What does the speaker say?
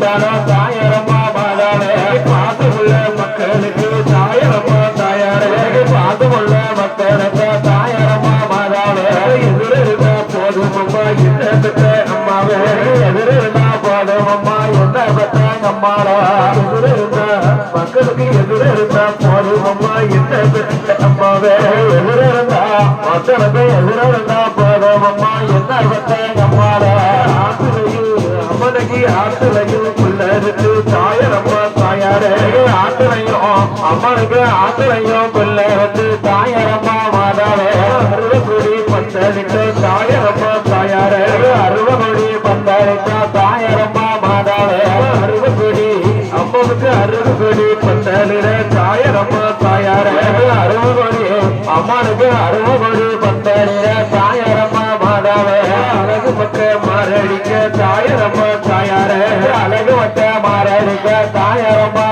வந்தாலும் தாயாரம்மா மாதாவே பாசமுள்ள மக்களுக்கு தாயாரம்மா தாயாரே பாசமுள்ள மக்களுக்கு தாயாரம்மா மாதாவே எதிரிருந்தா போதும் அம்மா என்ன பெற்ற அம்மாவே எதிரிருந்தா போதும் அம்மா என்ன பெற்ற அம்மாடா எதிரிருந்தா மக்களுக்கு எதிரிருந்தா போதும் அம்மா என்ன பெற்ற அம்மாவே எதிரிருந்தா மக்களுக்கு எதிரிருந்தா போதும் அம்மா என்ன பெற்ற அம்மாடா அம்மனுக்கு ஆத்துலையும் பிள்ளைக்கு தாயாரம்மா தாயாரே ஆத்துலையும் அம்மனுக்கு ஆத்துலையும் பிள்ளைக்கு தாயாரம்மா மாதாவே அறுபடி பந்தளித்த தாயாரம்மா தாயாரே அறுபடி பந்தளித்த தாயாரம்மா மாதாவே அறுபடி அம்மனுக்கு அறுபடி பந்தளிட தாயாரம்மா தாயாரே அறுபடி அம்மனுக்கு அறுபடி பந்தளிட தாயாரம்மா மாதாவே அழகு பக்க மாரடிக்க தாயாரம்மா தாயாரே அழகு வட்ட மாரடிக்க தாயாரம்மா